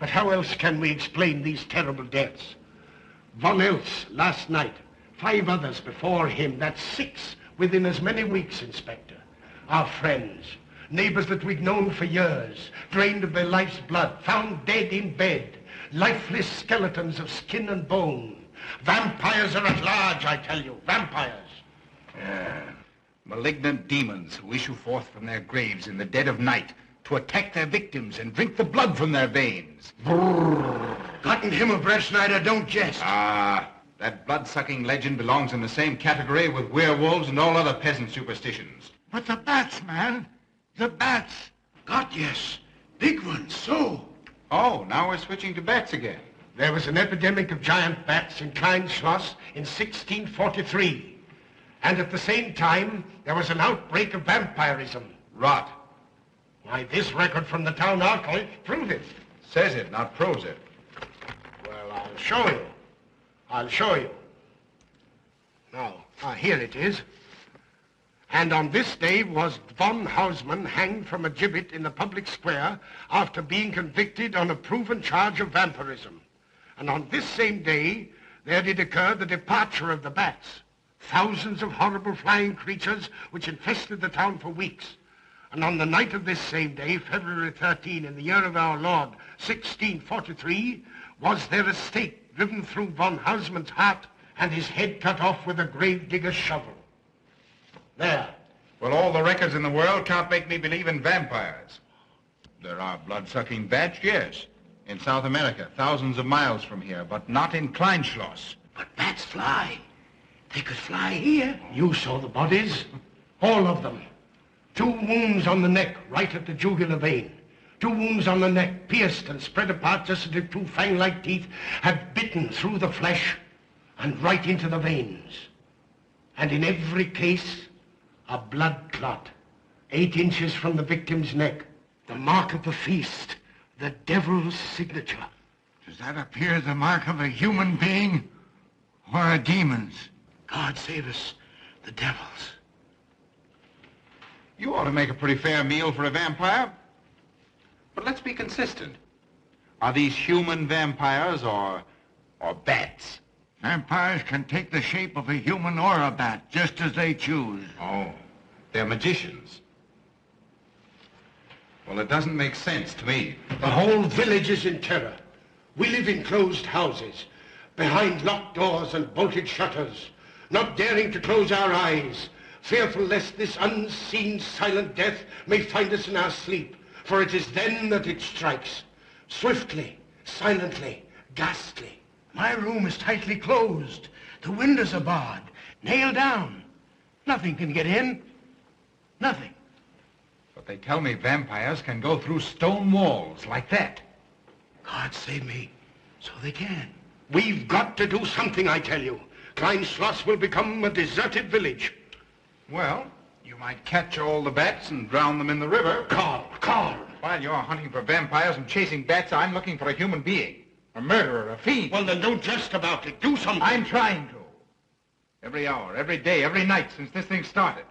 But how else can we explain these terrible deaths? Von else last night, 5 others before him, that's 6 within as many weeks, Inspector. Our friends, neighbors that we'd known for years, drained of their life's blood, found dead in bed, lifeless skeletons of skin and bone. Vampires are at large, I tell you, vampires. Yeah. Malignant demons who issue forth from their graves in the dead of night to attack their victims and drink the blood from their veins. Brrr. Gotten him of Brettschneider, don't jest. Ah, that blood-sucking legend belongs in the same category with werewolves and all other peasant superstitions. But the bats, man. The bats. God, yes. Big ones, so. Oh, now we're switching to bats again. There was an epidemic of giant bats in Kleinschloss in 1643. And at the same time, there was an outbreak of vampirism. Rot. Why, this record from the town archive proves it. Says it, not proves it. Well, I'll show you. I'll show you. Now, here it is. And on this day was von Hausmann hanged from a gibbet in the public square after being convicted on a proven charge of vampirism. And on this same day, there did occur the departure of the bats. Thousands of horrible flying creatures which infested the town for weeks. And on the night of this same day, February 13, in the year of our Lord, 1643, was there a stake driven through von Hausmann's heart and his head cut off with a grave digger's shovel. There. Well, all the records in the world can't make me believe in vampires. There are blood-sucking bats, yes. In South America, thousands of miles from here, but not in Kleinschloss. But bats fly. They could fly here. You saw the bodies. All of them. 2 wounds on the neck, right at the jugular vein. 2 wounds on the neck, pierced and spread apart just as if 2 fang-like teeth had bitten through the flesh and right into the veins. And in every case, a blood clot, 8 inches from the victim's neck. The mark of the feast, the devil's signature. Does that appear the mark of a human being or a demon's? God save us, the devil's. You ought to make a pretty fair meal for a vampire. But let's be consistent. Are these human vampires or bats? Vampires can take the shape of a human or a bat, just as they choose. Oh, they're magicians. Well, it doesn't make sense to me. The whole village is in terror. We live in closed houses, behind locked doors and bolted shutters, not daring to close our eyes, fearful lest this unseen silent death may find us in our sleep, for it is then that it strikes, swiftly, silently, ghastly. My room is tightly closed. The windows are barred, nailed down. Nothing can get in. Nothing. But they tell me vampires can go through stone walls like that. God save me, so they can. We've got to do something, I tell you. Kleinschloss will become a deserted village. Well, you might catch all the bats and drown them in the river. Karl! While you're hunting for vampires and chasing bats, I'm looking for a human being. A murderer, a fiend. Well, then don't jest about it. Do something. I'm trying to. Every hour, every day, every night since this thing started.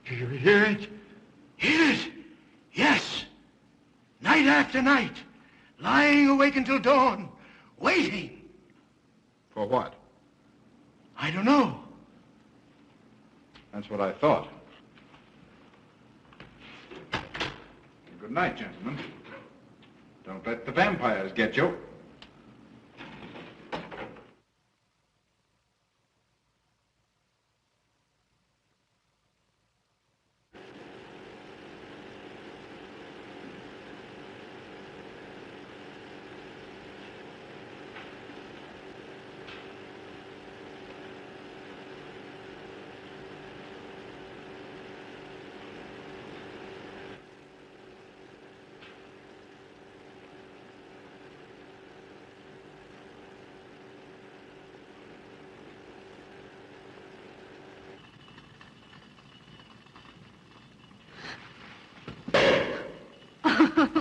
Do you hear it? Hear it? Yes. Night after night. Lying awake until dawn. Waiting. For what? I don't know. That's what I thought. Good night, gentlemen. Don't let the vampires get you.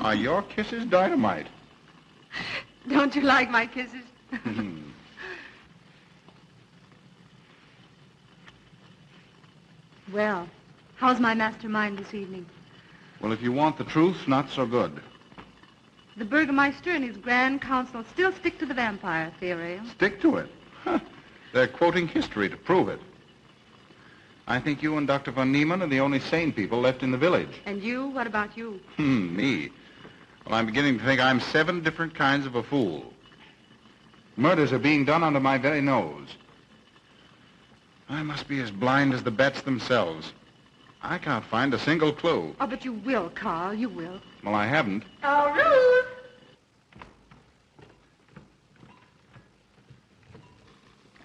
Are your kisses dynamite? Don't you like my kisses? Well, how's my mastermind this evening? Well, if you want the truth, not so good. The Burgermeister and his Grand Council still stick to the vampire theory. Stick to it. Huh. They're quoting history to prove it. I think you and Dr. von Niemann are the only sane people left in the village. And you? What about you? Me? Well, I'm beginning to think I'm 7 different kinds of a fool. Murders are being done under my very nose. I must be as blind as the bats themselves. I can't find a single clue. Oh, but you will, Carl. You will. Well, I haven't. Oh, Ruth!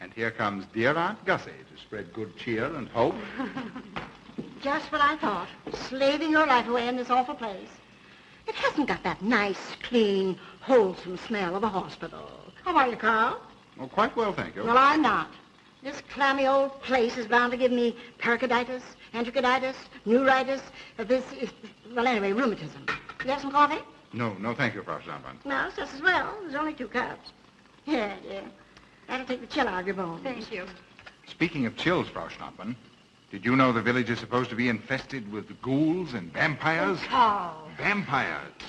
And here comes dear Aunt Gussie to spread good cheer and hope. Just what I thought. Slaving your life away in this awful place. It hasn't got that nice, clean, wholesome smell of a hospital. How are you, Carl? Oh, quite well, thank you. Well, I'm not. This clammy old place is bound to give me pericarditis, enteriditis, neuritis, well, anyway, rheumatism. You have some coffee? No, thank you, Frau Stammmann. No, it's just as well. There's only 2 cups. Here, dear. That'll take the chill out of your bones. Thank you. Speaking of chills, Frau Schnappmann, did you know the village is supposed to be infested with ghouls and vampires? Oh, Carl. Vampires.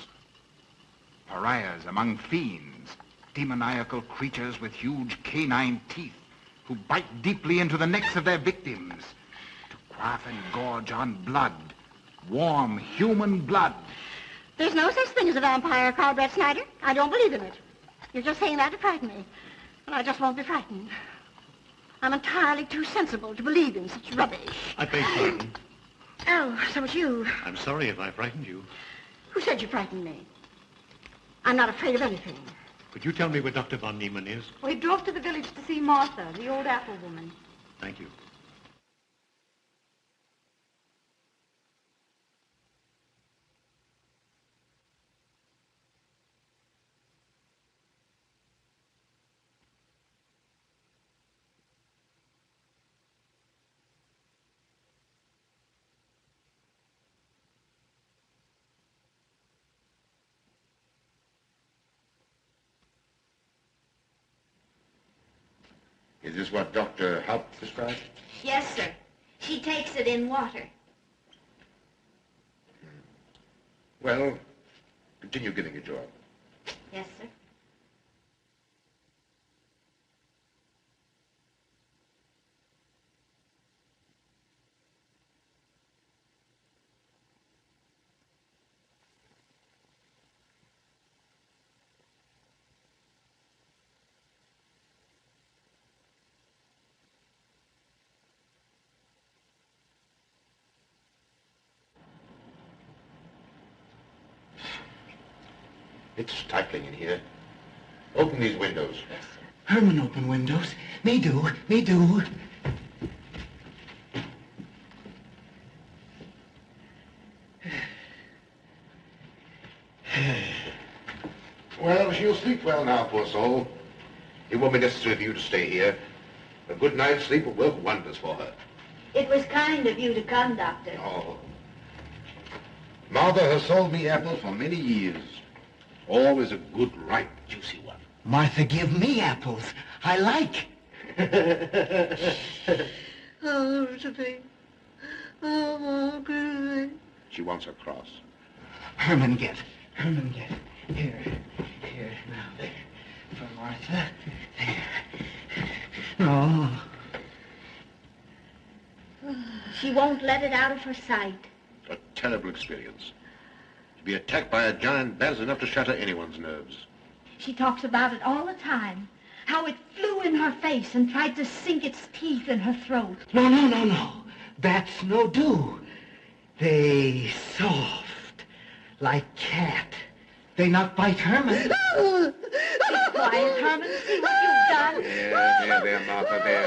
Pariahs among fiends. Demoniacal creatures with huge canine teeth who bite deeply into the necks of their victims to quaff and gorge on blood. Warm human blood. There's no such thing as a vampire, Karl Brettschneider. I don't believe in it. You're just saying that to frighten me. And I just won't be frightened. I'm entirely too sensible to believe in such rubbish. I beg pardon. Oh, so it's you. I'm sorry if I frightened you. Who said you frightened me? I'm not afraid of anything. Could you tell me where Dr. von Niemann is? Well, he drove to the village to see Martha, the old apple woman. Thank you. Is this what Dr. Haupt prescribed? Yes, sir. She takes it in water. Well, continue giving it to her. Yes, sir. It's stifling in here. Open these windows. Yes, sir. Herman open windows. Me do. Well, she'll sleep well now, poor soul. It won't be necessary for you to stay here. A good night's sleep will work wonders for her. It was kind of you to come, Doctor. Oh. Martha has sold me apples for many years. Always a good, ripe, juicy one. Martha, give me apples. I like. Oh, Josephine. Oh, good. She wants her cross. Herman, get. Here. Now, there. For Martha. There. No. She won't let it out of her sight. A terrible experience. To be attacked by a giant bat is enough to shatter anyone's nerves. She talks about it all the time. How it flew in her face and tried to sink its teeth in her throat. No. Bats no do. They soft, like cat. They not bite Herman. Be quiet, Herman. See what you've done. There, Martha, there.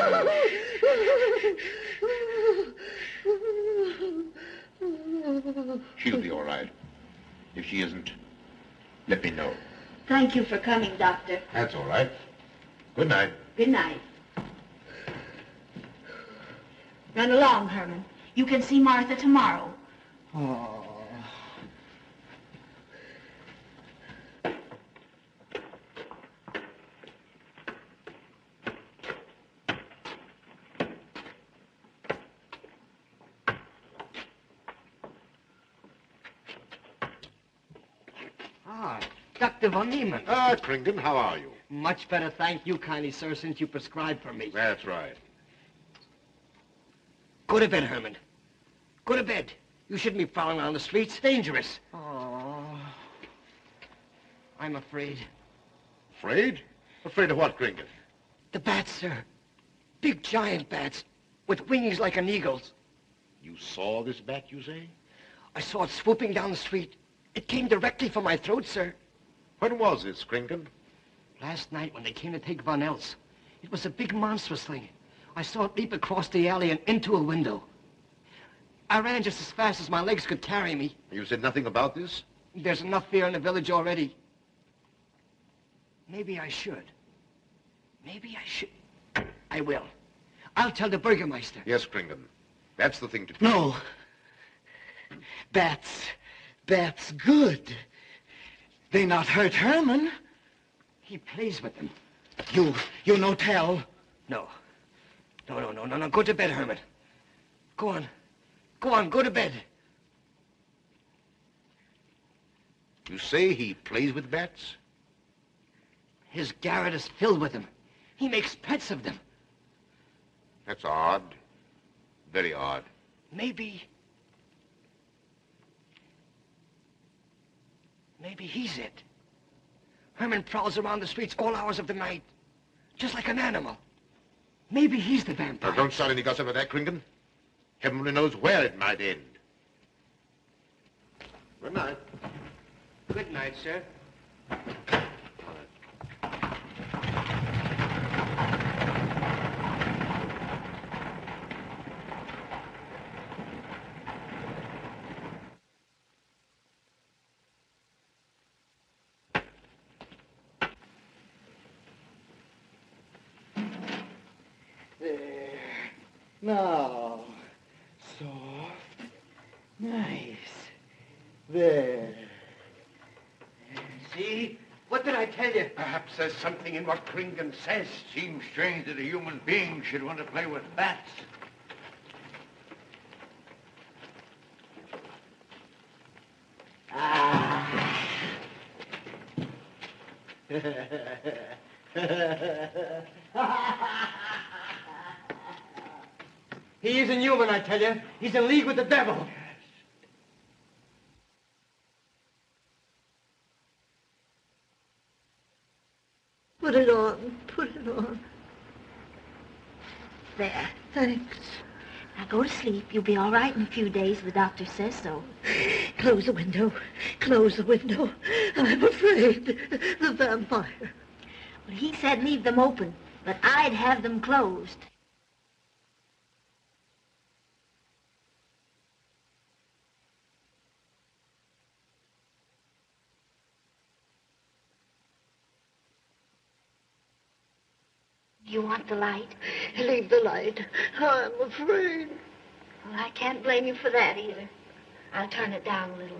She'll be all right. If she isn't, let me know. Thank you for coming, Doctor. That's all right. Good night. Good night. Run along, Herman. You can see Martha tomorrow. Oh. Dr. von Niemann. Ah, Kringen, how are you? Much better, thank you kindly, sir, since you prescribed for me. That's right. Go to bed, Herman. Go to bed. You shouldn't be prowling around the streets. Dangerous. Oh. I'm afraid. Afraid? Afraid of what, Kringen? The bats, sir. Big giant bats with wings like an eagle's. You saw this bat, you say? I saw it swooping down the street. It came directly for my throat, sir. When was this, Kringen? Last night when they came to take Von Els. It was a big monstrous thing. I saw it leap across the alley and into a window. I ran just as fast as my legs could carry me. You said nothing about this? There's enough fear in the village already. Maybe I should. Maybe I should. I will. I'll tell the Burgermeister. Yes, Kringen. That's the thing to do. No. Bats good. They not hurt Herman. He plays with them. You no tell. No. No. Go to bed, Herman. Go on, go to bed. You say he plays with bats? His garret is filled with them. He makes pets of them. That's odd. Very odd. Maybe he's it. Herman prowls around the streets all hours of the night, just like an animal. Maybe he's the vampire. Now, don't start any gossip about that, Kringen. Heaven only knows where it might end. Good night. Good night, sir. There. Now. Soft. Nice. There. See? What did I tell you? Perhaps there's something in what Kringen says. Seems strange that a human being should want to play with bats. He isn't human, I tell you. He's in league with the devil. Put it on. Put it on. There. Thanks. Now go to sleep. You'll be all right in a few days. The doctor says so. Close the window. Close the window. I'm afraid. The vampire. Well, he said leave them open, but I'd have them closed. You want the light? Leave the light. I'm afraid. Well, I can't blame you for that either. I'll turn it down a little.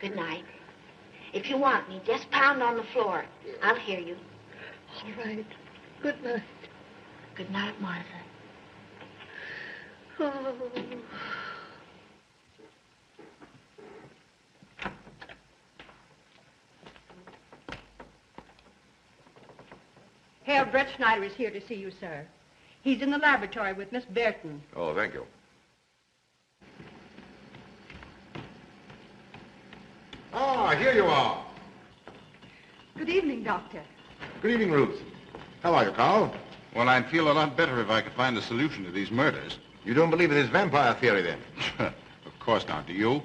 Good night. If you want me, just pound on the floor. I'll hear you. All right. Good night. Good night, Martha. Oh. Herr Brettschneider is here to see you, sir. He's in the laboratory with Miss Burton. Oh, thank you. Ah, here you are. Good evening, Doctor. Good evening, Ruth. How are you, Carl? Well, I'd feel a lot better if I could find a solution to these murders. You don't believe in this vampire theory, then? Of course not. Do you?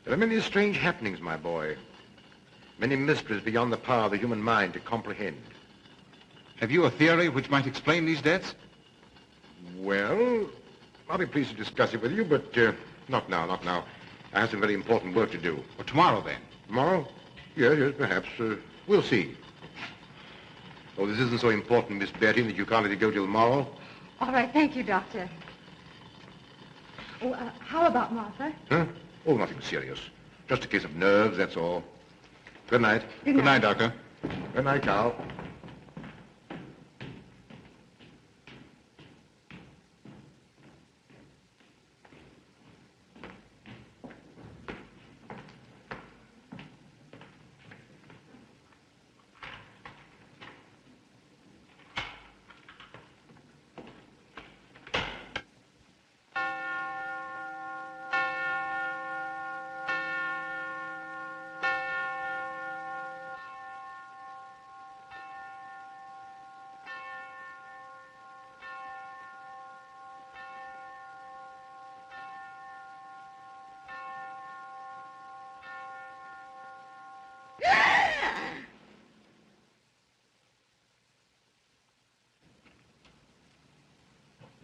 There are many strange happenings, my boy. Many mysteries beyond the power of the human mind to comprehend. Have you a theory which might explain these deaths? Well, I'll be pleased to discuss it with you, but not now, not now. I have some very important work to do. Well, tomorrow, then. Tomorrow? Yes, perhaps. We'll see. Oh, this isn't so important, Miss Betty, that you can't let it go till tomorrow. All right, thank you, Doctor. Oh, how about Martha? Huh? Oh, nothing serious. Just a case of nerves, that's all. Good night. Good night, Doctor. Good night, Carl.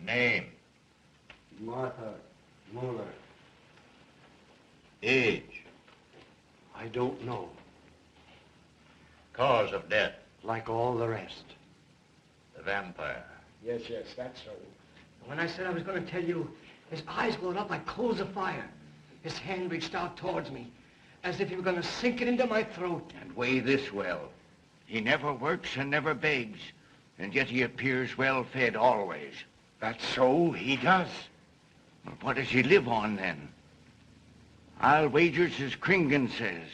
Name? Martha Mueller. Age? I don't know. Cause of death? Like all the rest. The vampire. Yes, that's so. When I said I was going to tell you, his eyes glowed up like coals of fire. His hand reached out towards me, as if he were going to sink it into my throat. And weigh this well. He never works and never begs, and yet he appears well-fed always. That's so, he does. But what does he live on, then? I'll wager it's as Kringen says.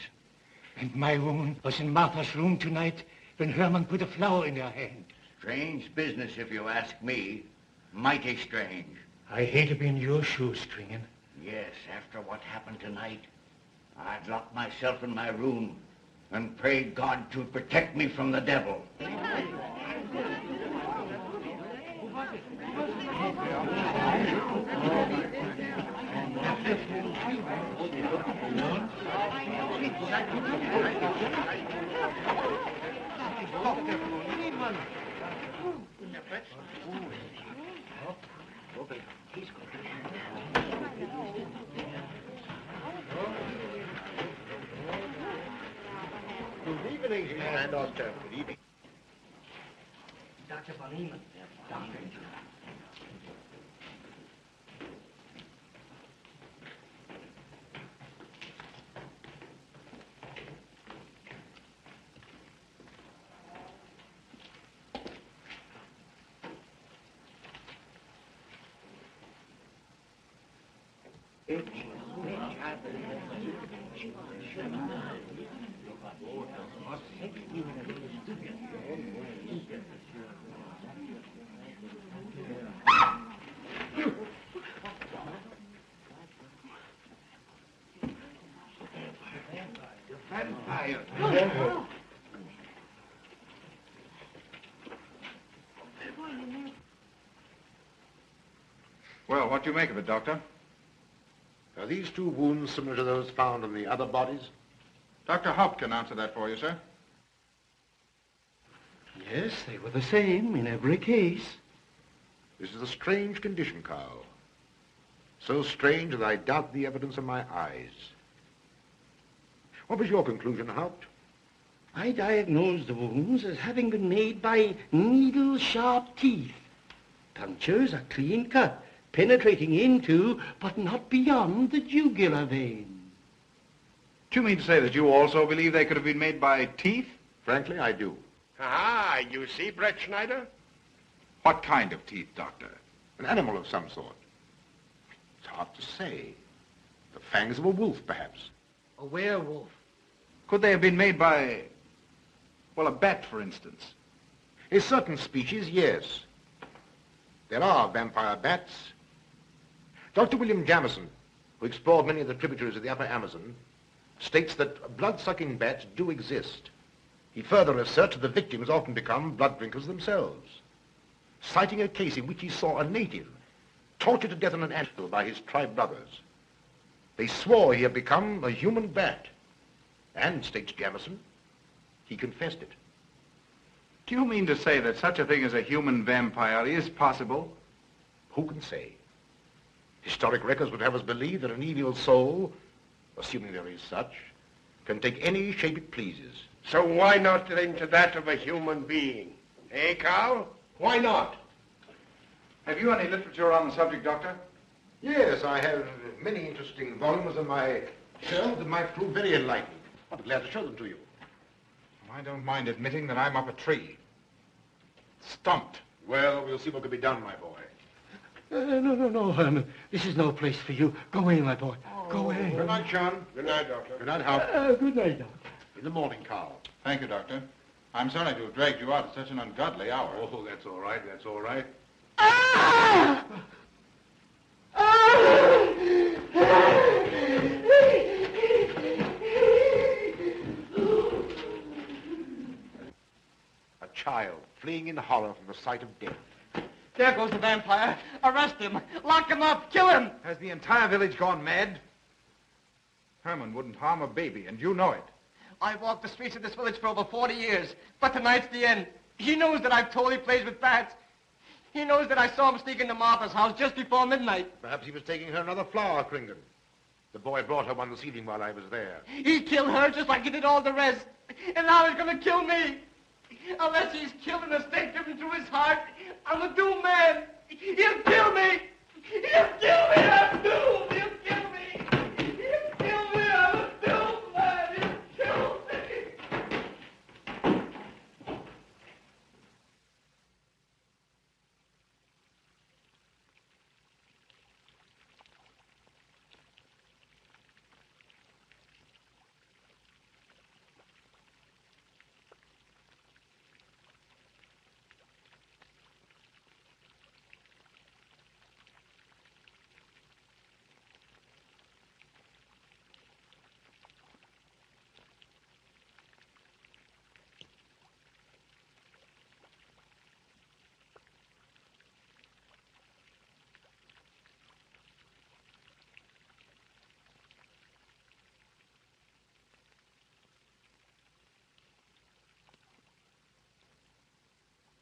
And my wound was in Martha's room tonight when Hermann put a flower in her hand. Strange business, if you ask me. Mighty strange. I hate to be in your shoes, Kringen. Yes, after what happened tonight, I'd lock myself in my room and pray God to protect me from the devil. Good evening, and Doctor. Good evening. Dr. von Niemann. Doctor. Vampire. Well, what do you make of it, Doctor? Are these two wounds similar to those found in the other bodies? Dr. Haupt can answer that for you, sir. Yes, they were the same in every case. This is a strange condition, Karl. So strange that I doubt the evidence of my eyes. What was your conclusion, Haupt? I diagnosed the wounds as having been made by needle-sharp teeth. Punctures are clean cut, penetrating into, but not beyond, the jugular vein. Do you mean to say that you also believe they could have been made by teeth? Frankly, I do. Ah, you see, Brettschneider? What kind of teeth, Doctor? An animal of some sort. It's hard to say. The fangs of a wolf, perhaps. A werewolf. Could they have been made by, well, a bat, for instance? A certain species, yes. There are vampire bats. Dr. William Jamison, who explored many of the tributaries of the upper Amazon, states that blood-sucking bats do exist. He further asserts that the victims often become blood drinkers themselves, citing a case in which he saw a native tortured to death in an anthill by his tribe brothers. They swore he had become a human bat, and, states Jamison, he confessed it. Do you mean to say that such a thing as a human vampire is possible? Who can say? Historic records would have us believe that an evil soul, assuming there is such, can take any shape it pleases. So why not into that of a human being? Eh, Karl? Why not? Have you any literature on the subject, Doctor? Yes, I have many interesting volumes on my shelf that might prove very enlightening. I'll be glad to show them to you. I don't mind admitting that I'm up a tree. Stumped. Well, we'll see what can be done, my boy. No, Herman. This is no place for you. Go away, my boy. Go away. Good night, John. Good night, Doctor. Good night, Hal. Good night, Doctor. In the morning, Karl. Thank you, Doctor. I'm sorry to have dragged you out at such an ungodly hour. Oh, that's all right. That's all right. A child fleeing in horror from the sight of death. There goes the vampire. Arrest him. Lock him up. Kill him. Has the entire village gone mad? Herman wouldn't harm a baby, and you know it. I've walked the streets of this village for over 40 years, but tonight's the end. He knows that I've told he plays with bats. He knows that I saw him sneak into Martha's house just before midnight. Perhaps he was taking her another flower, Kringen. The boy brought her one this evening while I was there. He killed her just like he did all the rest. And now he's going to kill me. Unless he's killed in a stake driven through his heart, I'm a doomed man. He'll kill me. He'll kill me. I'm doomed. He'll kill me. He'll kill me. I'm a doomed man. He'll kill me.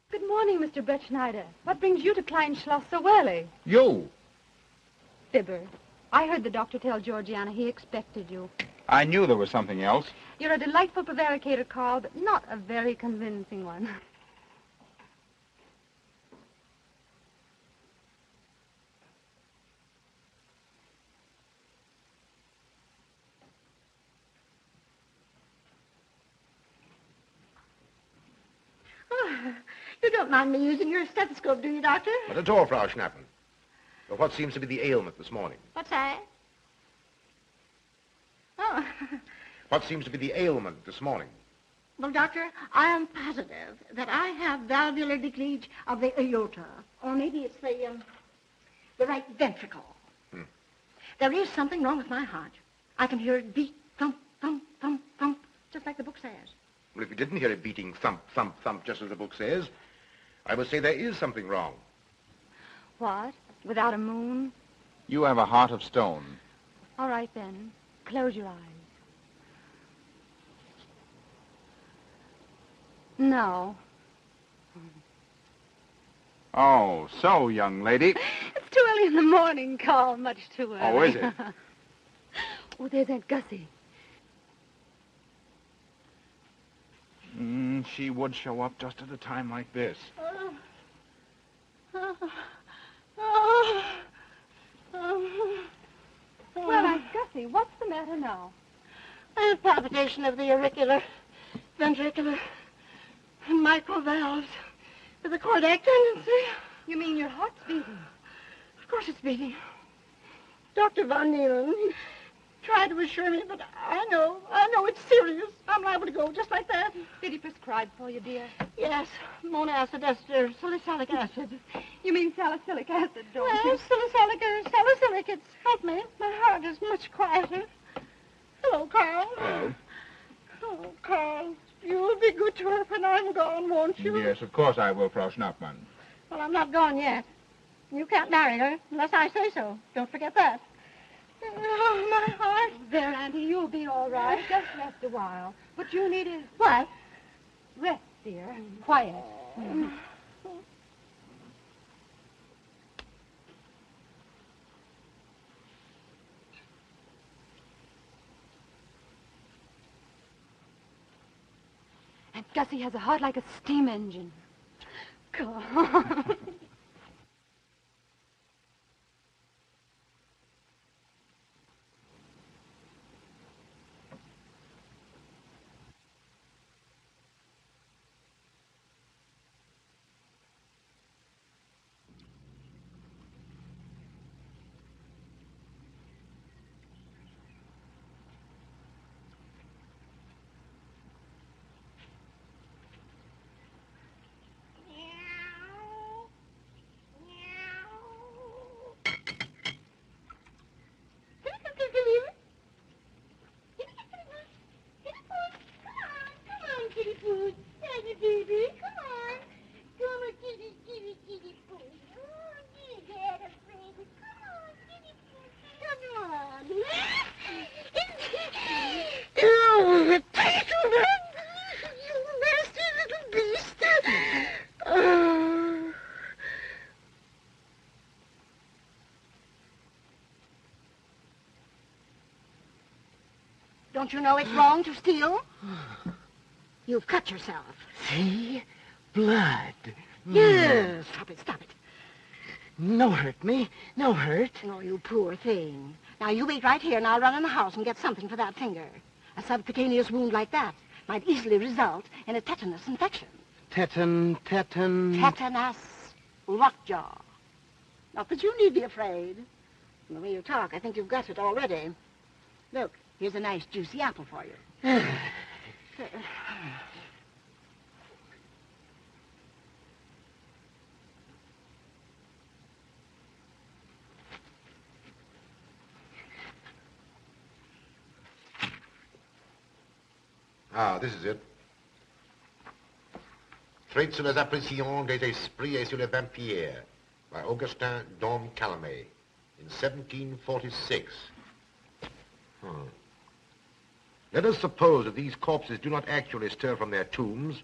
Good morning, Mr. Brettschneider. What brings you to Kleinschloss so early? You. Fibber, I heard the doctor tell Georgiana he expected you. I knew there was something else. You're a delightful prevaricator, Carl, but not a very convincing one. Oh, you don't mind me using your stethoscope, do you, Doctor? Not at all, Frau Schnappen. But what seems to be the ailment this morning? What's that? Oh. What seems to be the ailment this morning? Well, Doctor, I am positive that I have valvular leakage of the aorta. Or maybe it's the right ventricle. There is something wrong with my heart. I can hear it beat, thump, thump, thump, thump, just like the book says. Well, if you didn't hear it beating thump, thump, thump, just as the book says, I would say there is something wrong. What? Without a moon? You have a heart of stone. All right, then. Close your eyes. No. Oh, so, young lady. It's too early in the morning, Carl. Much too early. Oh, is it? Oh, there's Aunt Gussie. She would show up just at a time like this. Well, Aunt Gussie, what's the matter now? I have palpitation of the auricular, ventricular, and microvalves with a cardiac tendency. You mean your heart's beating? Of course it's beating. Dr. von Niemann tried to assure me, but I know it's serious. I'm liable to go just like that. Did he prescribe for you, dear? Yes, monacid ester, salicylic acid. You mean salicylic acid, don't you? Well, salicylic, it's helped me. My heart is much quieter. Hello, Carl. Hello. Oh, Carl, you'll be good to her when I'm gone, won't you? Yes, of course I will, Frau Schnappmann. Well, I'm not gone yet. You can't marry her unless I say so. Don't forget that. Oh, my heart. There, Auntie, you'll be all right. Just rest a while. What you need is... What? Rest, dear. Quiet. And Gussie has a heart like a steam engine. Come on. Don't you know it's wrong to steal? You've cut yourself. See? Blood. Yes. Stop it, stop it. No hurt me. No hurt. Oh, you poor thing. Now, you wait right here, and I'll run in the house and get something for that finger. A subcutaneous wound like that might easily result in a tetanus infection. Tetanus. Tetanus. Lockjaw. Not that you need be afraid. From the way you talk, I think you've got it already. Look, here's a nice juicy apple for you. Ah, this is it. Traits sur les apparitions des esprits et sur les vampires by Augustin Dom Calame in 1746. Let us suppose that these corpses do not actually stir from their tombs,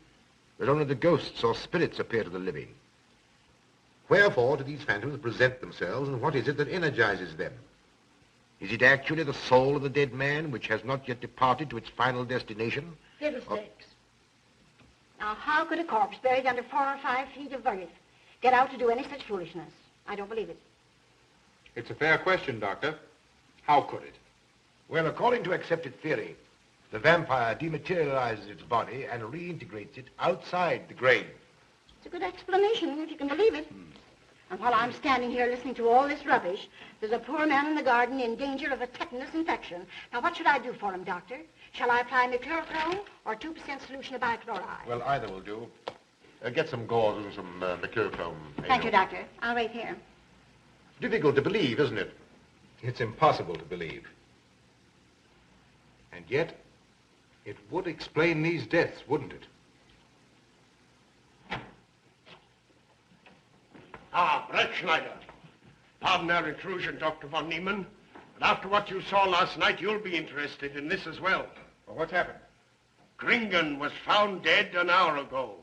that only the ghosts or spirits appear to the living. Wherefore do these phantoms present themselves, and what is it that energizes them? Is it actually the soul of the dead man which has not yet departed to its final destination? Fiddlesticks. Now, how could a corpse buried under 4 or 5 feet of earth get out to do any such foolishness? I don't believe it. It's a fair question, Doctor. How could it? Well, according to accepted theory, the vampire dematerializes its body and reintegrates it outside the grave. It's a good explanation, if you can believe it. And while I'm standing here listening to all this rubbish, there's a poor man in the garden in danger of a tetanus infection. Now, what should I do for him, Doctor? Shall I apply mercurochrome or 2% solution of bichloride? Well, either will do. Get some gauze and some mercurochrome. Thank you, Doctor. I'll wait here. Difficult to believe, isn't it? It's impossible to believe. And yet, it would explain these deaths, wouldn't it? Ah, Brettschneider. Pardon our intrusion, Dr. von Niemann. But after what you saw last night, you'll be interested in this as well. Well, what's happened? Kringen was found dead an hour ago,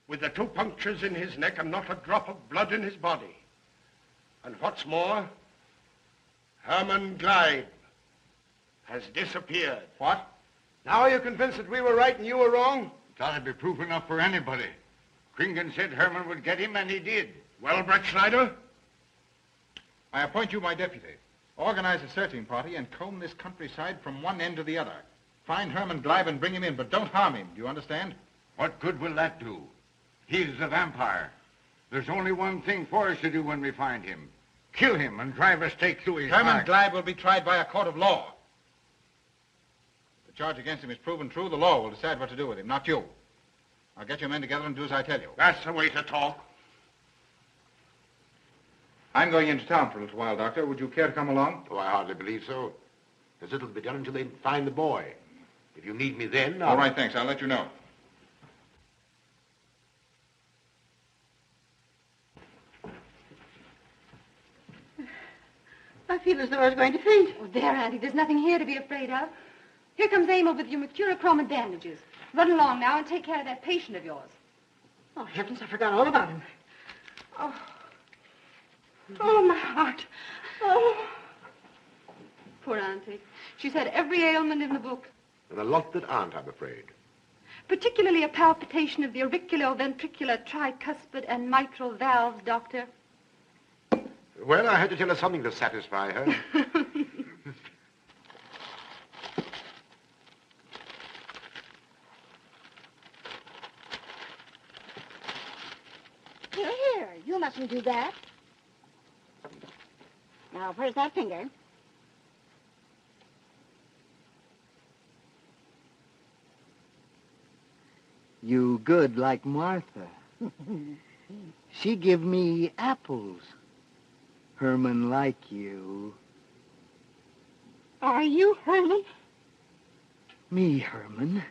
with the 2 punctures in his neck and not a drop of blood in his body. And what's more, Hermann Gleib has disappeared. What? Now are you convinced that we were right and you were wrong? It ought to be proof enough for anybody. Kringen said Hermann would get him, and he did. Well, Brettschneider? I appoint you my deputy. Organize a searching party and comb this countryside from one end to the other. Find Hermann Gleib and bring him in, but don't harm him. Do you understand? What good will that do? He's the vampire. There's only one thing for us to do when we find him. Kill him and drive a stake through his Hermann heart. Gleib will be tried by a court of law. If the charge against him is proven true, the law will decide what to do with him, not you. I'll get your men together and do as I tell you. That's the way to talk. I'm going into town for a little while, Doctor. Would you care to come along? Oh, I hardly believe so. There's little to be done until they find the boy. If you need me then, All right, thanks. I'll let you know. I feel as though I was going to faint. Oh, there, Auntie. There's nothing here to be afraid of. Here comes Emil with your mercurochrome and bandages. Run along now and take care of that patient of yours. Oh, heavens, I forgot all about him. Oh, my heart. Oh. Poor Auntie. She's had every ailment in the book. And a lot that aren't, I'm afraid. Particularly a palpitation of the auriculoventricular, tricuspid, and mitral valves, Doctor. Well, I had to tell her something to satisfy her. Here, you mustn't do that. Now, where's that finger? You good like Martha. She give me apples. Herman like you. Are you Herman? Me, Herman.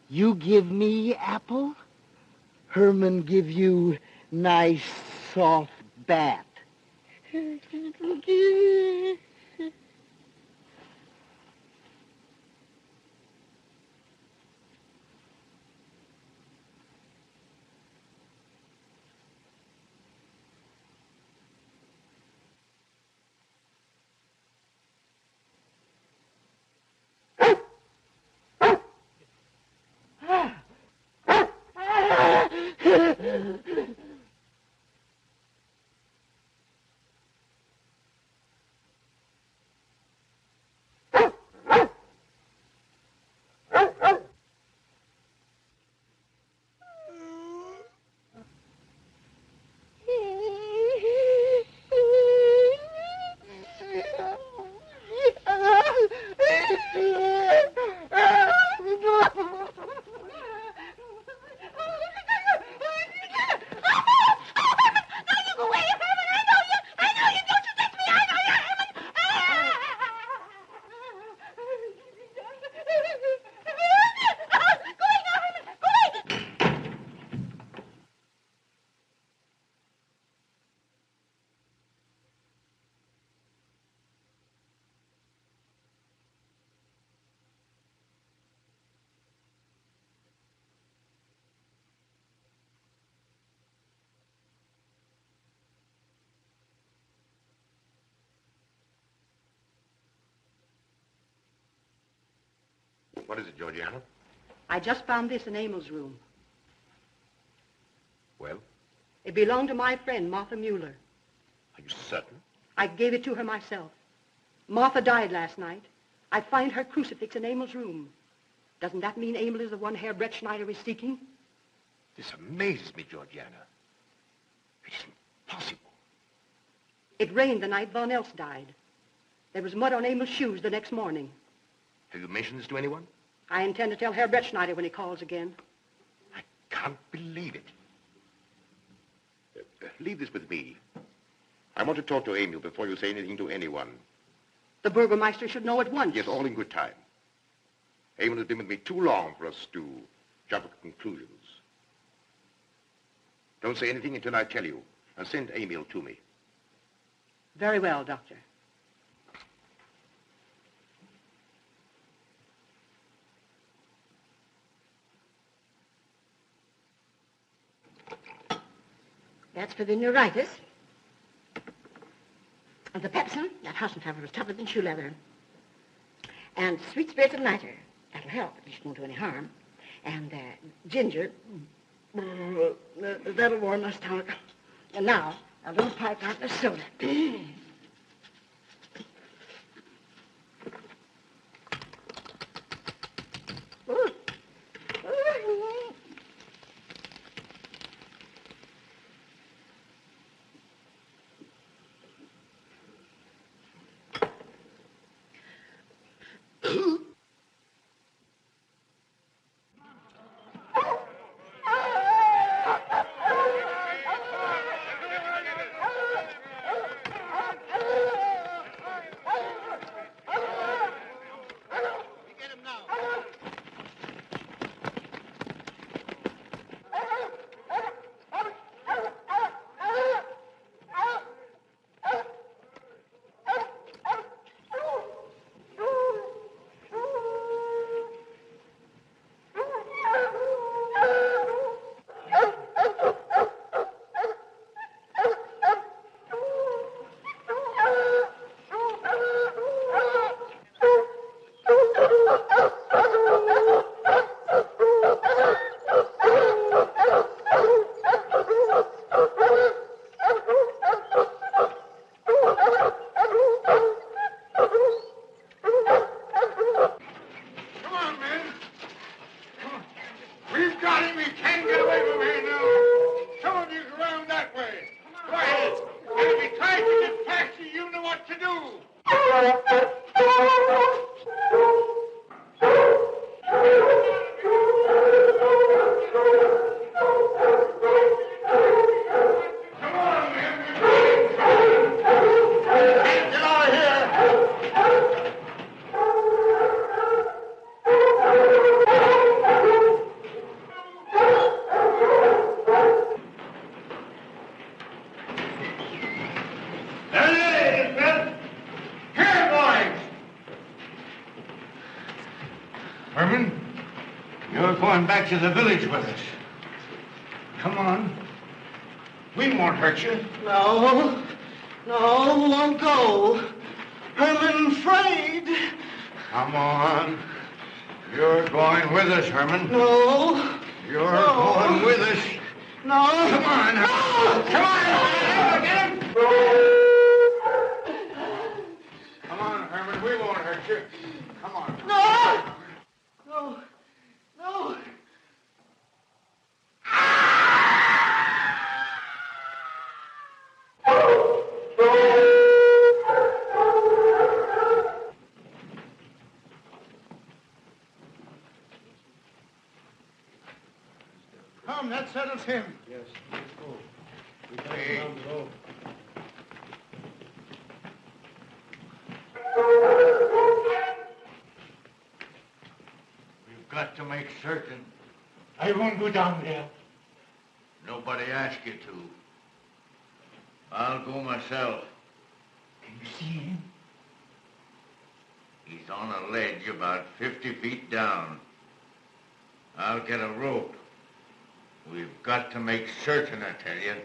You give me apple? Herman give you nice, soft bat. What is it, Georgiana? I just found this in Emil's room. Well? It belonged to my friend, Martha Mueller. Are you certain? I gave it to her myself. Martha died last night. I find her crucifix in Emil's room. Doesn't that mean Emil is the one Herr Brettschneider is seeking? This amazes me, Georgiana. It isn't possible. It rained the night Von Elst died. There was mud on Emil's shoes the next morning. Have you mentioned this to anyone? I intend to tell Herr Brettschneider when he calls again. I can't believe it. Leave this with me. I want to talk to Emil before you say anything to anyone. The Burgermeister should know at once. Yes, all in good time. Emil has been with me too long for us to jump at conclusions. Don't say anything until I tell you, and send Emil to me. Very well, Doctor. That's for the neuritis. And the pepsin, that Hassenpfeffer was tougher than shoe leather. And sweet spirits of nitre, that'll help, at least won't do any harm. And ginger, that'll warm my stomach. And now, a little pipe out of soda. Herman, you're going back to the village with us. Come on. We won't hurt you. No, won't go. Herman afraid. Come on. You're going with us, Herman. No. You're going with us. No. Come on. No. Come on. Get him. Come on, Herman. We won't hurt you. Come on. No. Come, that settles him. Yes, let's go. We got Hey. down below. We've got to make certain. I won't go down there. Nobody asked you to. I'll go myself. Can you see him? He's on a ledge about 50 feet down. I'll get a rope. We've got to make certain, I tell you.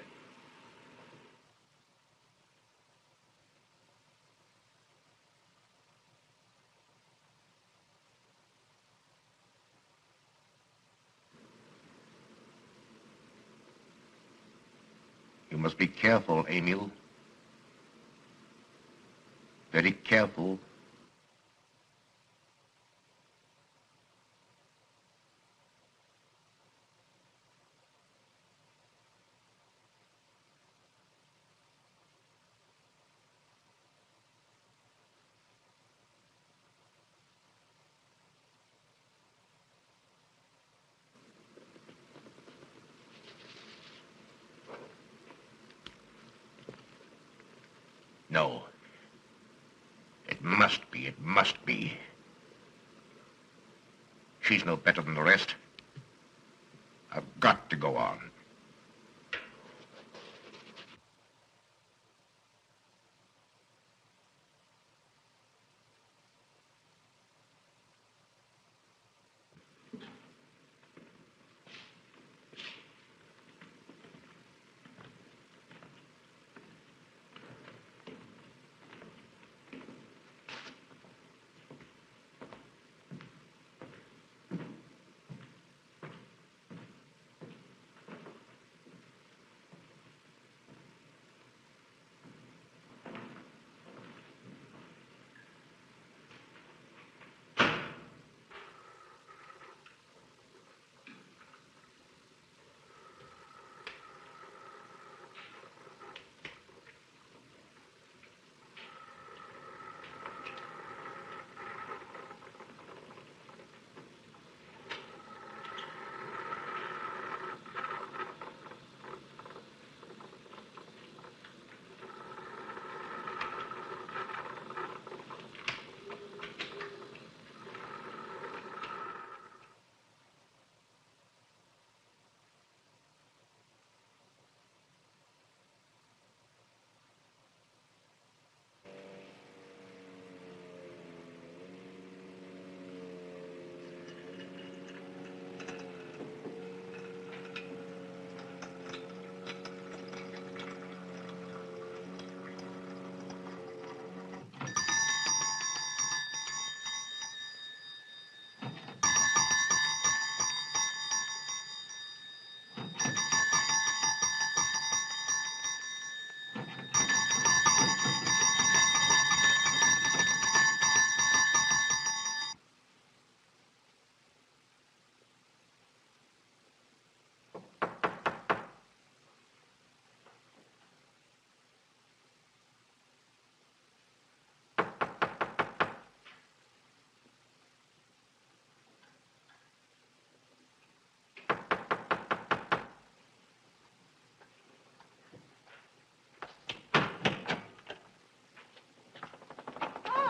You must be careful, Emil. Very careful. No. It must be. She's no better than the rest. I've got to go on.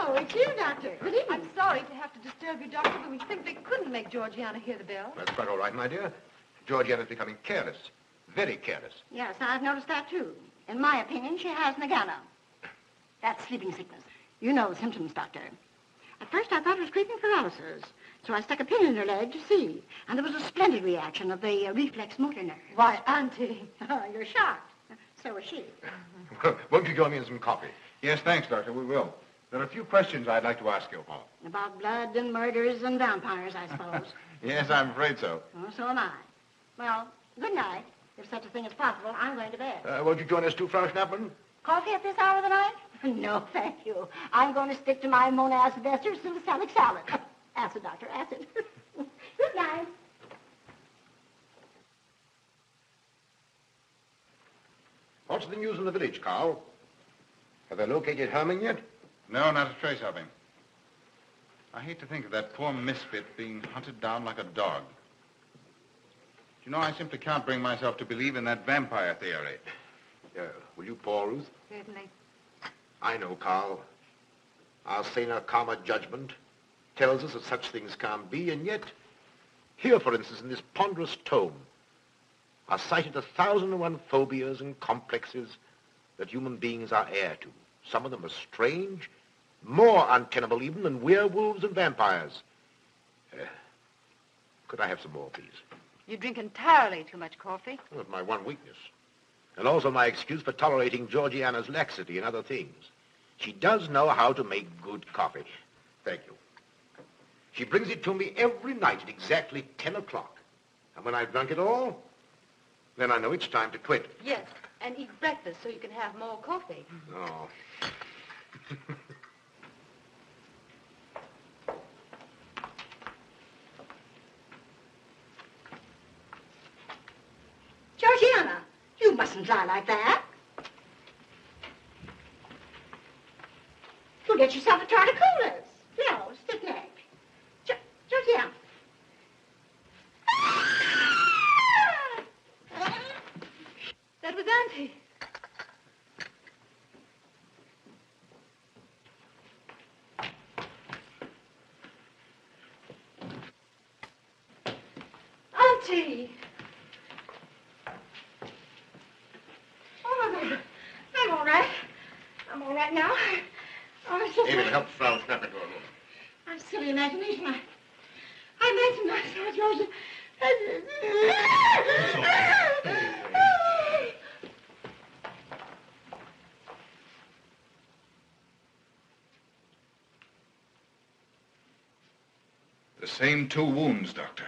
Oh, it's you, Doctor. Good evening. I'm sorry to have to disturb you, Doctor, but we simply couldn't make Georgiana hear the bell. That's quite all right, my dear. Georgiana's becoming careless. Very careless. Yes, I've noticed that, too. In my opinion, she has nagana. That's sleeping sickness. You know the symptoms, Doctor. At first, I thought it was creeping paralysis, so I stuck a pin in her leg to see, and there was a splendid reaction of the reflex motor nerve. Why, Auntie. Oh, you're shocked. So was she. Won't you join me in some coffee? Yes, thanks, Doctor. We will. There are a few questions I'd like to ask you. Oh. About blood and murders and vampires, I suppose. Yes, I'm afraid so. Oh, so am I. Well, good night. If such a thing is possible, I'm going to bed. Won't you join us too, Frau Schnappmann? Coffee at this hour of the night? No, thank you. I'm going to stick to my monacid ester succinate salad. Acid, Doctor, acid. Good night. What's the news in the village, Karl? Have they located Hermann yet? No, not a trace of him. I hate to think of that poor misfit being hunted down like a dog. You know, I simply can't bring myself to believe in that vampire theory. Will you pour, Ruth? Certainly. I know, Karl. Our saner, calmer judgment tells us that such things can't be, and yet, here, for instance, in this ponderous tome, are cited 1,001 phobias and complexes that human beings are heir to. Some of them are strange, more untenable even than werewolves and vampires. Could I have some more, please? You drink entirely too much coffee. Well, that's my one weakness. And also my excuse for tolerating Georgiana's laxity and other things. She does know how to make good coffee. Thank you. She brings it to me every night at exactly 10 o'clock. And when I've drunk it all, then I know it's time to quit. Yes, And eat breakfast so you can have more coffee. Oh. Georgiana, you mustn't lie like that. You'll get yourself a torticolis. No, stiff neck. Georgiana. That was Auntie. Auntie! Oh, I'm all right. I'm all right now. Oh, it's just David, help Frau snap into her room. I'm silly imagination. I imagine myself, Georgia. The same 2 wounds, Doctor.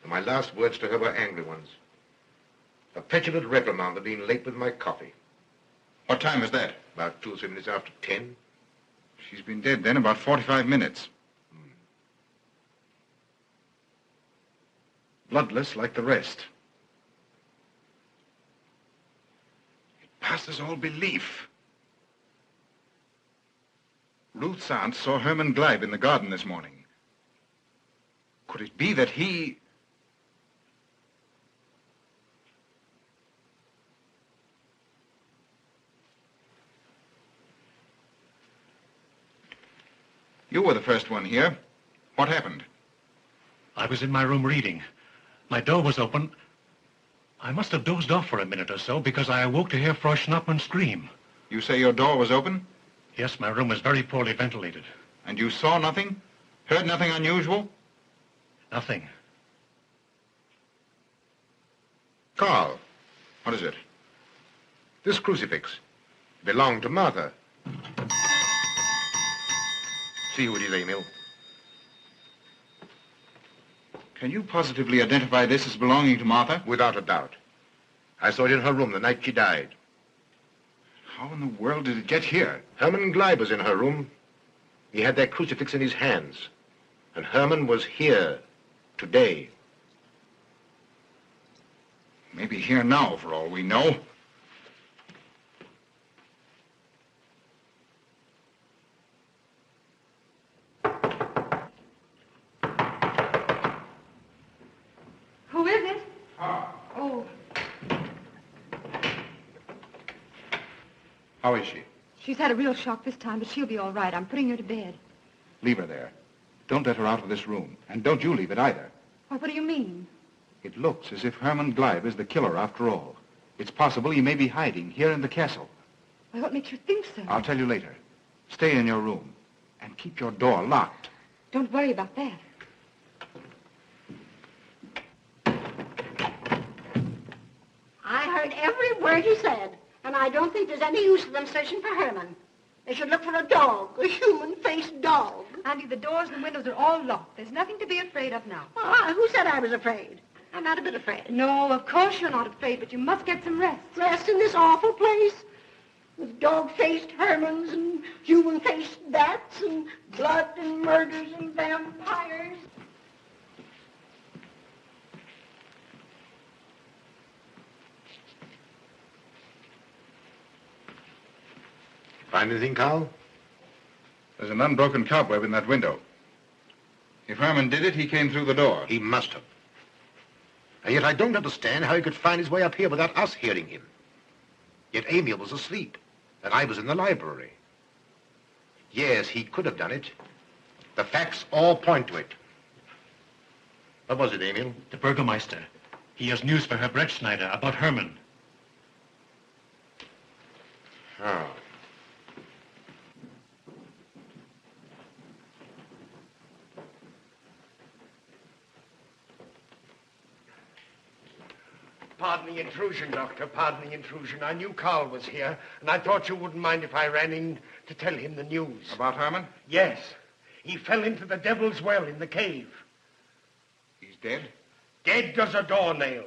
And my last words to her were angry ones. A petulant reprimand for being late with my coffee. What time is that? About 2 or 3 minutes after 10. She's been dead then about 45 minutes. Bloodless like the rest. It passes all belief. Ruth's aunt saw Hermann Gleib in the garden this morning. Could it be that he... You were the first one here. What happened? I was in my room reading. My door was open. I must have dozed off for a minute or so because I awoke to hear Frau Schnappmann scream. You say your door was open? Yes, my room is very poorly ventilated. And you saw nothing? Heard nothing unusual? Nothing. Karl, What is it? this crucifix belonged to Martha. See who it is, Emil. Can you positively identify this as belonging to Martha? Without a doubt. I saw it in her room the night she died. How in the world did it get here? Hermann Gleib was in her room. He had that crucifix in his hands. And Hermann was here today. Maybe here now, for all we know. Who is it? Oh, How is she? she's had a real shock this time, but she'll be all right. I'm putting her to bed. Leave her there. Don't let her out of this room. And don't you leave it either. Why, what do you mean? It looks as if Hermann Gleib is the killer after all. It's possible he may be hiding here in the castle. Why, what makes you think so? I'll tell you later. Stay in your room and keep your door locked. Don't worry about that. I heard every word he said, and I don't think there's any use of them searching for Herman. They should look for a dog, a human-faced dog. Auntie, the doors and the windows are all locked. There's nothing to be afraid of now. Who said I was afraid? I'm not a bit afraid. No, of course you're not afraid, but you must get some rest. Rest in this awful place? With dog-faced Hermans and human-faced bats and blood and murders and vampires. Find anything, Karl? There's an unbroken cobweb in that window. If Herman did it, he came through the door. He must have. And yet I don't understand how he could find his way up here without us hearing him. Yet Emil was asleep, and I was in the library. Yes, he could have done it. The facts all point to it. What was it, Emil? The Burgermeister. He has news for Herr Brettschneider about Hermann. Oh. Pardon the intrusion, Doctor. Pardon the intrusion. I knew Karl was here, and I thought you wouldn't mind if I ran in to tell him the news. About Herman? Yes. He fell into the Devil's Well in the cave. He's dead? Dead as a doornail.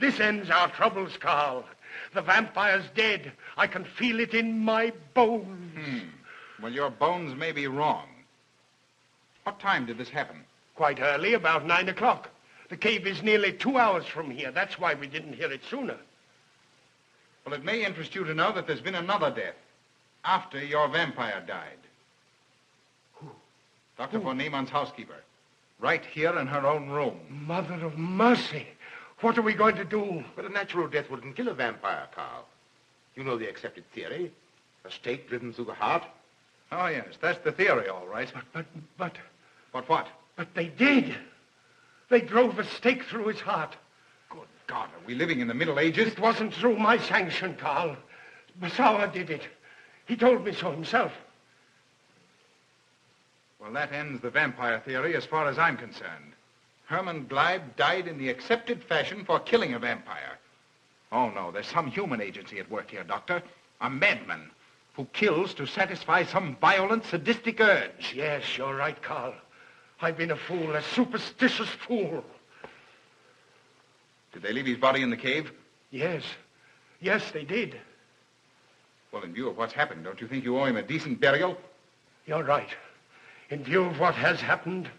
This ends our troubles, Karl. The vampire's dead. I can feel it in my bones. Well, your bones may be wrong. What time did this happen? Quite early, about 9 o'clock. The cave is nearly 2 hours from here. That's why we didn't hear it sooner. Well, it may interest you to know that there's been another death after your vampire died. Who? Dr. von Niemann's housekeeper. Right here in her own room. Mother of mercy. What are we going to do? But a natural death wouldn't kill a vampire, Karl. You know the accepted theory. A stake driven through the heart. Oh, yes, that's the theory, all right. But... But what? But they did. They drove a stake through his heart. Good God, are we living in the Middle Ages? It wasn't through my sanction, Karl. Basawa did it. He told me so himself. Well, that ends the vampire theory as far as I'm concerned. Hermann Gleib died in the accepted fashion for killing a vampire. Oh, no, there's some human agency at work here, Doctor. A madman who kills to satisfy some violent, sadistic urge. Yes, you're right, Karl. I've been a fool, a superstitious fool. Did they leave his body in the cave? Yes. Yes, they did. Well, in view of what's happened, don't you think you owe him a decent burial? You're right. In view of what has happened,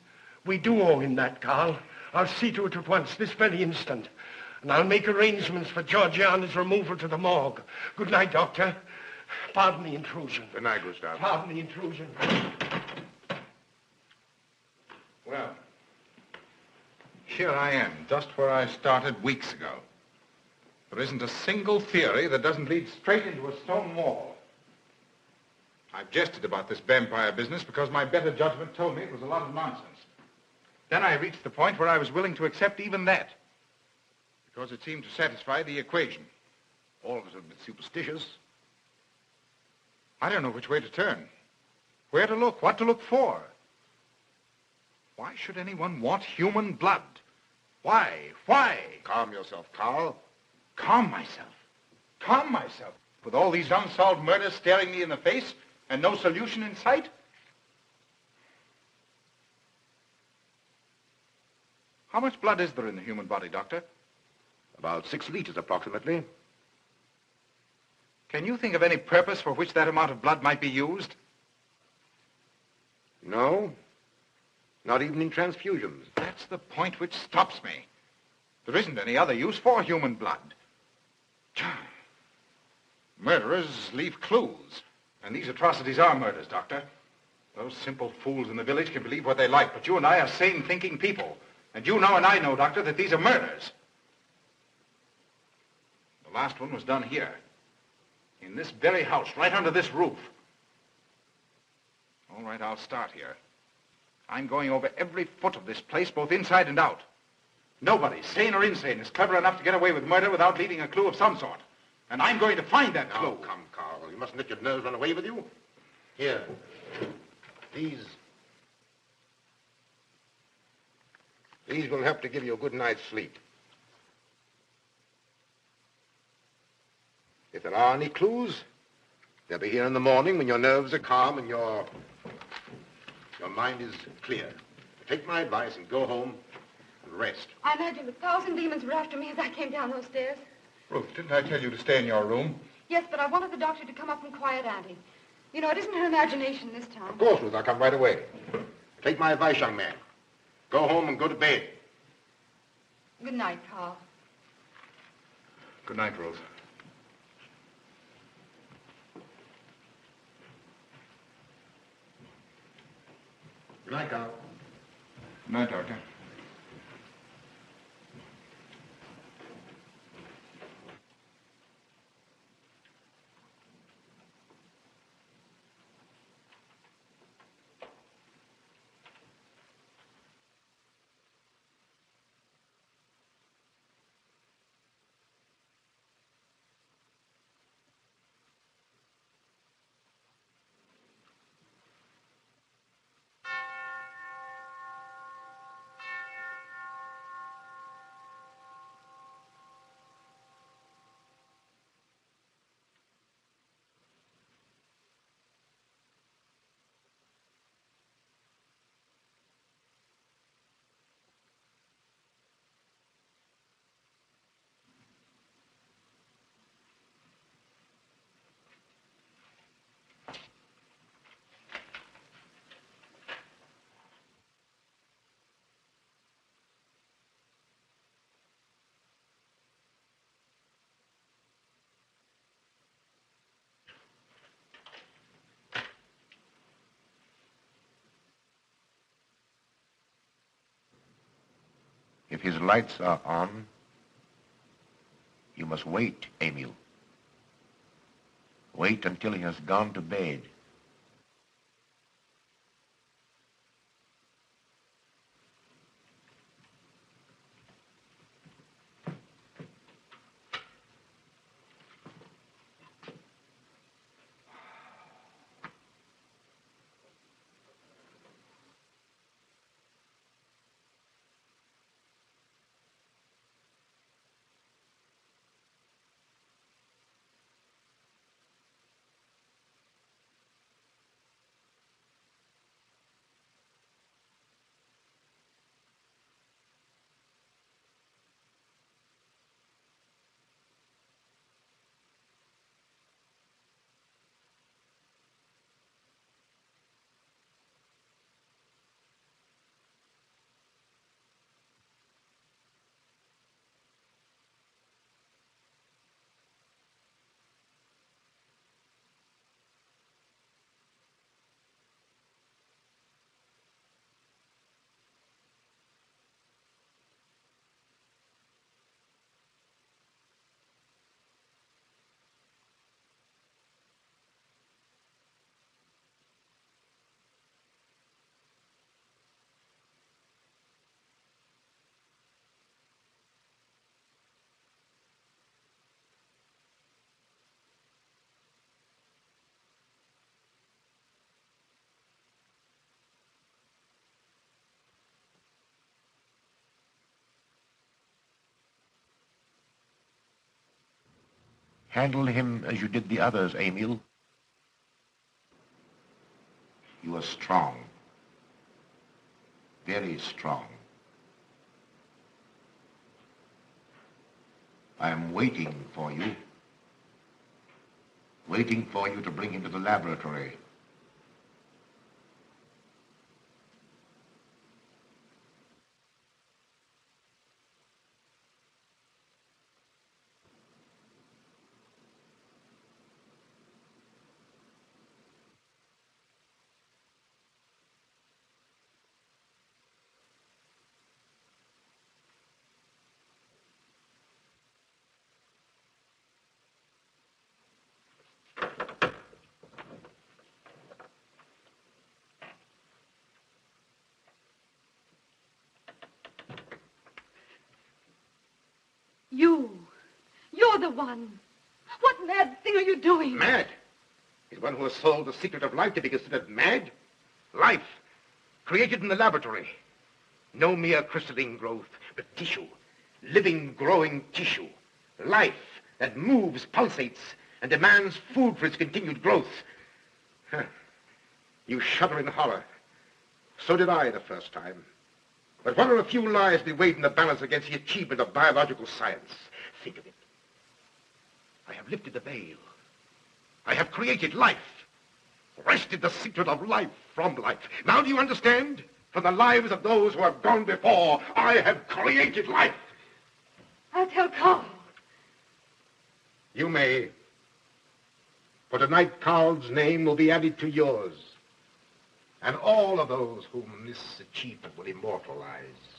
we do owe him that, Karl. I'll see to it at once, this very instant. And I'll make arrangements for Georgiana's removal to the morgue. Good night, Doctor. Pardon the intrusion. Good night, Gustav. Pardon the intrusion. Well, here I am, just where I started weeks ago. There isn't a single theory that doesn't lead straight into a stone wall. I've jested about this vampire business because my better judgment told me it was a lot of nonsense. Then I reached the point where I was willing to accept even that, because it seemed to satisfy the equation. All of us are a bit superstitious. I don't know which way to turn, where to look, what to look for. Why should anyone want human blood? Why? Why? Calm yourself, Karl. Calm myself? Calm myself? With all these unsolved murders staring me in the face and no solution in sight? How much blood is there in the human body, Doctor? About 6 liters, approximately. Can you think of any purpose for which that amount of blood might be used? No. Not even in transfusions. That's the point which stops me. There isn't any other use for human blood. Murderers leave clues. And these atrocities are murders, Doctor. Those simple fools in the village can believe what they like, but you and I are sane, thinking people. And you know and I know, Doctor, that these are murders. The last one was done here. In this very house, right under this roof. All right, I'll start here. I'm going over every foot of this place, both inside and out. Nobody, sane or insane, is clever enough to get away with murder without leaving a clue of some sort. And I'm going to find that clue. Come, Karl. You mustn't let your nerves run away with you. Here. These will help to give you a good night's sleep. If there are any clues, they'll be here in the morning when your nerves are calm and your mind is clear. Take my advice and go home and rest. I imagined 1,000 demons were after me as I came down those stairs. Ruth, didn't I tell you to stay in your room? Yes, but I wanted the doctor to come up and quiet Auntie. You know, it isn't her imagination this time. Of course, Ruth, I'll come right away. Take my advice, young man. Go home and go to bed. Good night, Carl. Good night, Ruth. Good night, Carl. Good night, Doctor. If his lights are on, you must wait, Emil. Wait until he has gone to bed. Handle him as you did the others, Emil. You are strong. Very strong. I am waiting for you. Waiting for you to bring him to the laboratory. You're the one. What mad thing are you doing? Mad? Is one who has solved the secret of life to be considered mad? Life, created in the laboratory. No mere crystalline growth, but tissue. Living, growing tissue. Life that moves, pulsates, and demands food for its continued growth. Huh. You shudder in horror. So did I the first time. But what are a few lies to be weighed in the balance against the achievement of biological science? Think of it. I have lifted the veil. I have created life. Wrested the secret of life from life. Now do you understand? From the lives of those who have gone before, I have created life. I'll tell Karl. You may. For tonight, Karl's name will be added to yours. And all of those whom this achievement will immortalize.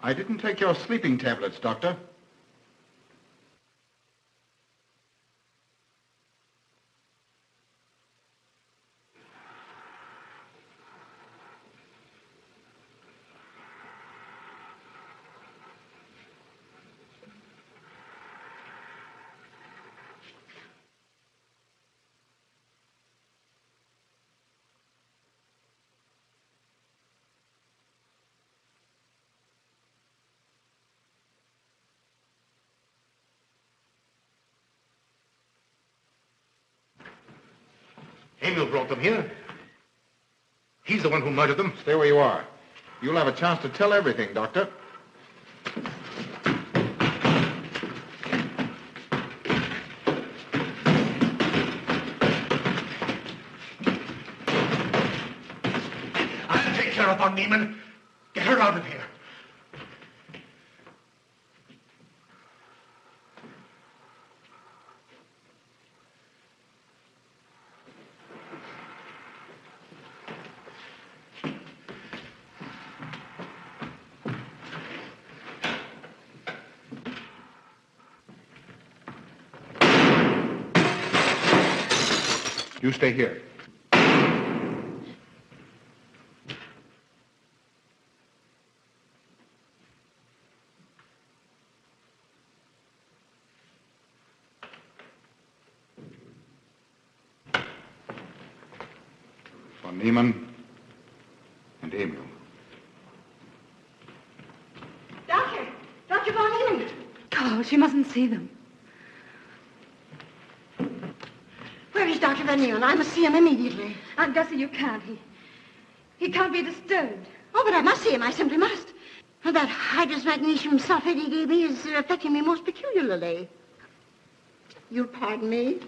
I didn't take your sleeping tablets, Doctor. Emil brought them here. He's the one who murdered them. Stay where you are. You'll have a chance to tell everything, Doctor. I'll take care of von Niemann. Get her out of here. You stay here. Von Niemann and Emil. Doctor! Dr. von Niemann! Carl, she mustn't see them. Where is Dr. von Niemann? I must see him immediately. Aunt Gussie, you can't. He can't be disturbed. Oh, but I must see him. I simply must. That hydrous magnesium sulfate he gave me is affecting me most peculiarly. You'll pardon me?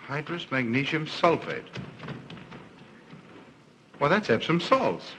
Hydrous magnesium sulfate. Well, that's Epsom salts.